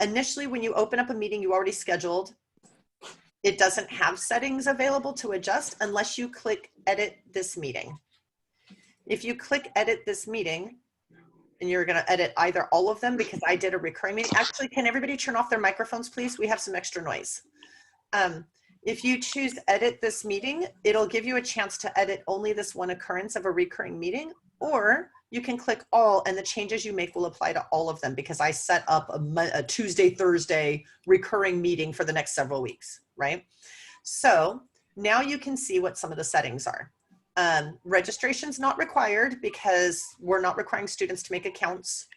S1: initially when you open up a meeting you already scheduled, it doesn't have settings available to adjust unless you click edit this meeting. If you click edit this meeting, and you're going to edit either all of them, because I did a recurring meeting. Actually, can everybody turn off their microphones, please? We have some extra noise. If you choose edit this meeting, it'll give you a chance to edit only this one occurrence of a recurring meeting, or you can click all and the changes you make will apply to all of them, because I set up a Tuesday, Thursday recurring meeting for the next several weeks, right? So now you can see what some of the settings are. Registration's not required because we're not requiring students to make accounts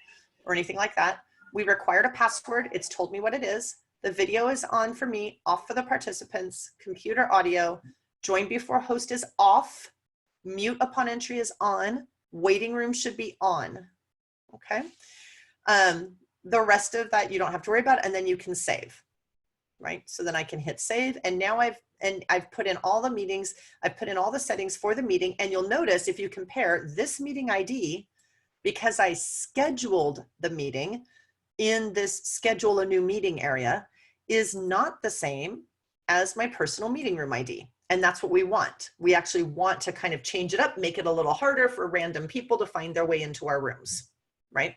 S1: or anything like that. We required a password. It's told me what it is. The video is on for me, off for the participants, computer audio, join before host is off, mute upon entry is on, waiting room should be on, okay? The rest of that you don't have to worry about, and then you can save, right? So then I can hit save, and now I've put in all the meetings, I've put in all the settings for the meeting, and you'll notice if you compare this meeting ID, because I scheduled the meeting in this schedule a new meeting area, is not the same as my personal meeting room ID. And that's what we want. We actually want to kind of change it up, make it a little harder for random people to find their way into our rooms, right?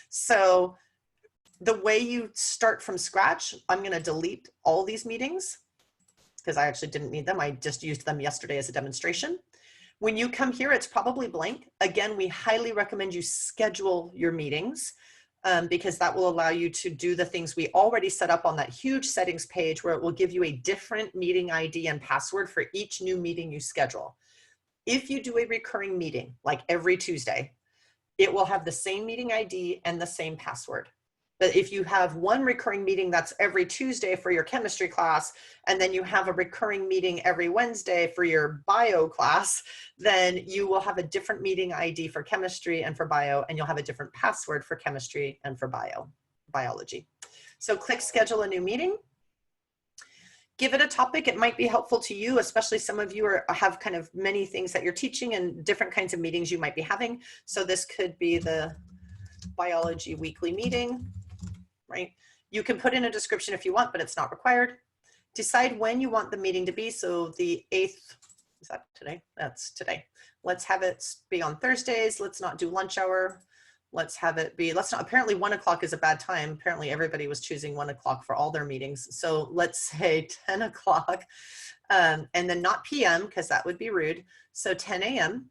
S1: So the way you start from scratch, I'm going to delete all these meetings because I actually didn't need them. I just used them yesterday as a demonstration. When you come here, it's probably blank. Again, we highly recommend you schedule your meetings because that will allow you to do the things we already set up on that huge settings page, where it will give you a different meeting ID and password for each new meeting you schedule. If you do a recurring meeting, like every Tuesday, it will have the same meeting ID and the same password. But if you have one recurring meeting that's every Tuesday for your chemistry class, and then you have a recurring meeting every Wednesday for your bio class, then you will have a different meeting ID for chemistry and for bio, and you'll have a different password for chemistry and for biology. So click schedule a new meeting. Give it a topic. It might be helpful to you, especially some of you have kind of many things that you're teaching and different kinds of meetings you might be having. So this could be the biology weekly meeting. Right? You can put in a description if you want, but it's not required. Decide when you want the meeting to be. So the 8th, is that today? That's today. Let's have it be on Thursdays. Let's not do lunch hour. Let's have it be, let's not, apparently 1 o'clock is a bad time. Apparently everybody was choosing 1 o'clock for all their meetings. So let's say 10 o'clock and then not PM because that would be rude. So 10 a.m.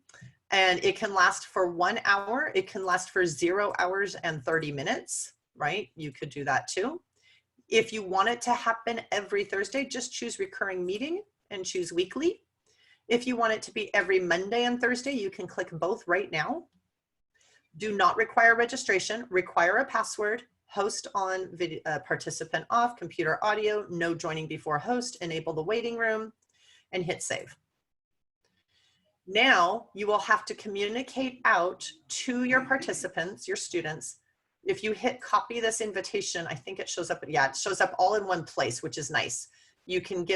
S1: and it can last for 1 hour. It can last for 0 hours and 30 minutes. Right? You could do that too. If you want it to happen every Thursday, just choose recurring meeting and choose weekly. If you want it to be every Monday and Thursday, you can click both right now. Do not require registration, require a password, host on, video, participant off, computer audio, no joining before host, enable the waiting room, and hit save. Now you will have to communicate out to your participants, your students. If you hit copy this invitation, I think it shows up, yeah, it shows up all in one place, which is nice. You can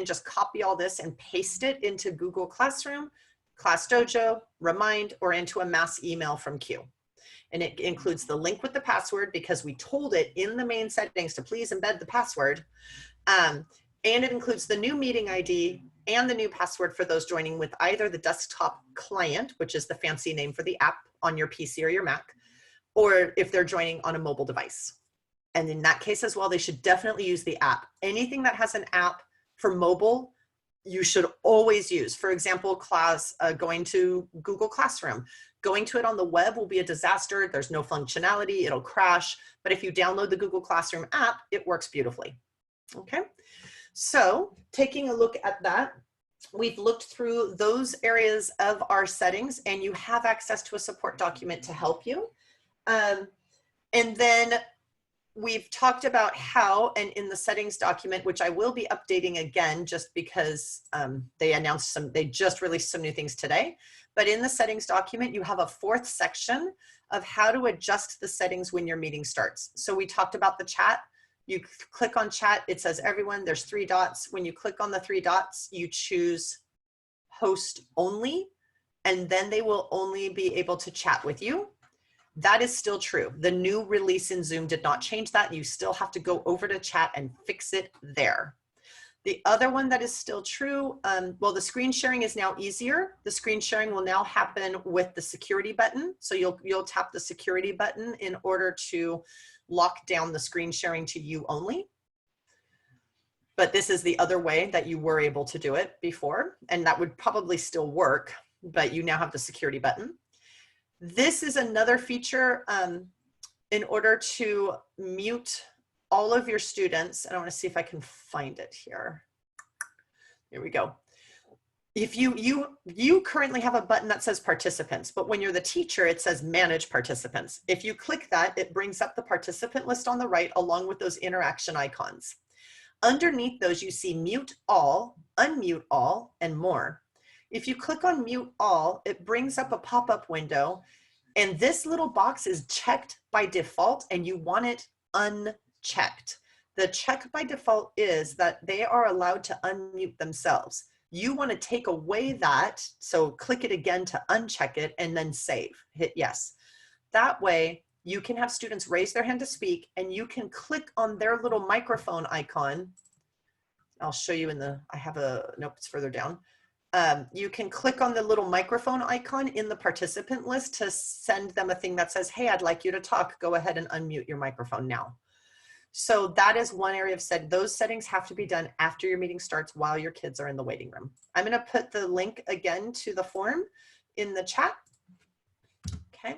S1: just copy all this and paste it into Google Classroom, Class Dojo, Remind, or into a mass email from Q. And it includes the link with the password because we told it in the main settings to please embed the password. And it includes the new meeting ID and the new password for those joining with either the desktop client, which is the fancy name for the app on your PC or your Mac, or if they're joining on a mobile device. And in that case as well, they should definitely use the app. Anything that has an app for mobile, you should always use. For example, going to Google Classroom. Going to it on the web will be a disaster. There's no functionality, it'll crash. But if you download the Google Classroom app, it works beautifully. Okay, so taking a look at that, we've looked through those areas of our settings and you have access to a support document to help you. And then we've talked about how, and in the settings document, which I will be updating again, just because they just released some new things today. But in the settings document, you have a fourth section of how to adjust the settings when your meeting starts. So we talked about the chat. You click on chat, it says everyone, there's 3 dots. When you click on the 3 dots, you choose host only, and then they will only be able to chat with you. That is still true. The new release in Zoom did not change that. You still have to go over to chat and fix it there. The other one that is still true, well, the screen sharing is now easier. The screen sharing will now happen with the security button. So you'll tap the security button in order to lock down the screen sharing to you only. But this is the other way that you were able to do it before, and that would probably still work, but you now have the security button. This is another feature in order to mute all of your students. And I want to see if I can find it here. Here we go. If you currently have a button that says participants, but when you're the teacher, it says manage participants. If you click that, it brings up the participant list on the right along with those interaction icons. Underneath those, you see mute all, unmute all, and more. If you click on mute all, it brings up a pop-up window, and this little box is checked by default and you want it unchecked. The check by default is that they are allowed to unmute themselves. You want to take away that, so click it again to uncheck it and then save, hit yes. That way you can have students raise their hand to speak and you can click on their little microphone icon. I'll show you nope, it's further down. You can click on the little microphone icon in the participant list to send them a thing that says, hey, I'd like you to talk. Go ahead and unmute your microphone now. So that is one area of those settings have to be done after your meeting starts while your kids are in the waiting room. I'm going to put the link again to the form in the chat. Okay.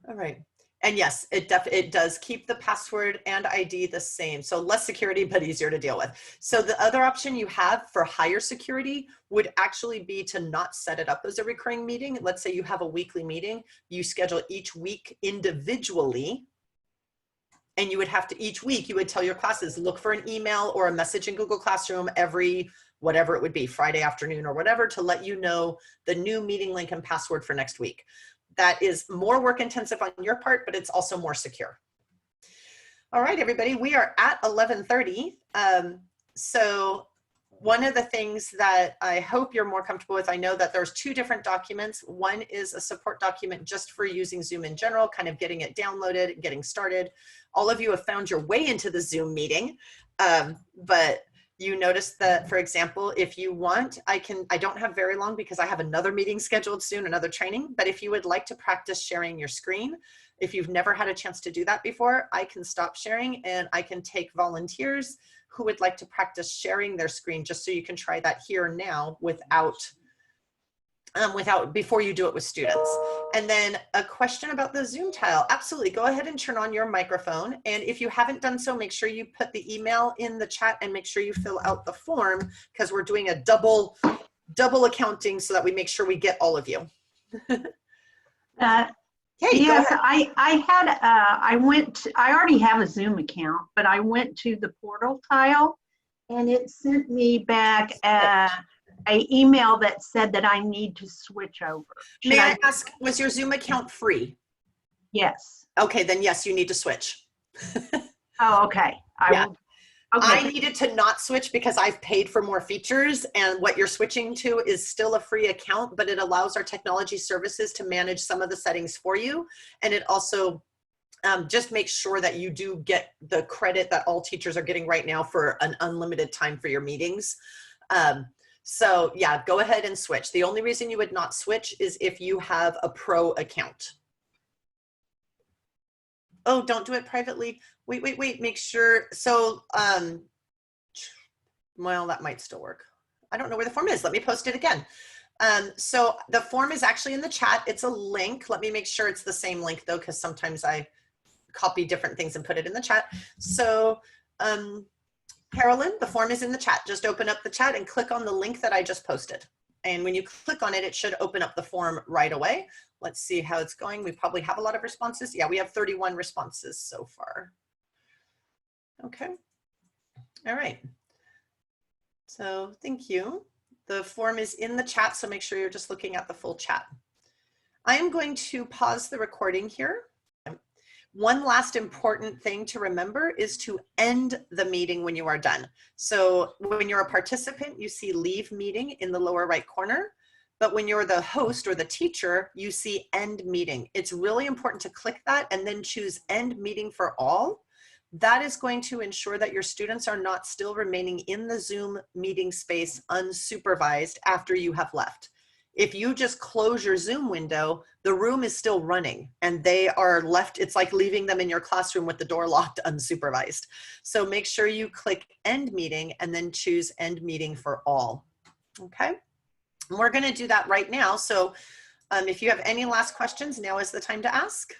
S1: All right. And yes, it does keep the password and ID the same. So less security, but easier to deal with. So the other option you have for higher security would actually be to not set it up as a recurring meeting. Let's say you have a weekly meeting, you schedule each week individually, and you would have to, each week you would tell your classes, look for an email or a message in Google Classroom every, whatever it would be, Friday afternoon or whatever, to let you know the new meeting link and password for next week. That is more work intensive on your part, but it's also more secure. All right, everybody, we are at 11:30. So one of the things that I hope you're more comfortable with, I know that there's 2 different documents. One is a support document just for using Zoom in general, kind of getting it downloaded, getting started. All of you have found your way into the Zoom meeting, but you notice that, for example, if you want, I don't have very long because I have another meeting scheduled soon, another training, but if you would like to practice sharing your screen, if you've never had a chance to do that before, I can stop sharing and I can take volunteers who would like to practice sharing their screen, just so you can try that here now before you do it with students. And then a question about the Zoom tile. Absolutely, go ahead and turn on your microphone. And if you haven't done so, make sure you put the email in the chat and make sure you fill out the form, because we're doing a double double accounting so that we make sure we get all of you. Hey,
S3: Yes, I already have a Zoom account, but I went to the portal tile and it sent me back a email that said that I need to switch over.
S1: May I ask, was your Zoom account free?
S3: Yes.
S1: Okay, then yes, you need to switch.
S3: Oh, okay.
S1: Yeah.
S3: Okay.
S1: I needed to not switch because I've paid for more features, and what you're switching to is still a free account, but it allows our technology services to manage some of the settings for you. And it also just makes sure that you do get the credit that all teachers are getting right now for an unlimited time for your meetings. So yeah, go ahead and switch. The only reason you would not switch is if you have a pro account. Oh, don't do it privately. Wait, make sure. So, well, that might still work. I don't know where the form is. Let me post it again. So the form is actually in the chat. It's a link. Let me make sure it's the same link though, because sometimes I copy different things and put it in the chat. So, Carolyn, the form is in the chat. Just open up the chat and click on the link that I just posted. And when you click on it, it should open up the form right away. Let's see how it's going. We probably have a lot of responses. Yeah, we have 31 responses so far. Okay. All right. So thank you. The form is in the chat, so make sure you're just looking at the full chat. I am going to pause the recording here. One last important thing to remember is to end the meeting when you are done. So when you're a participant, you see leave meeting in the lower right corner. But when you're the host or the teacher, you see end meeting. It's really important to click that and then choose end meeting for all. That is going to ensure that your students are not still remaining in the Zoom meeting space unsupervised after you have left. If you just close your Zoom window, the room is still running and they are left. It's like leaving them in your classroom with the door locked unsupervised. So make sure you click end meeting and then choose end meeting for all. Okay. We're going to do that right now. So if you have any last questions, now is the time to ask.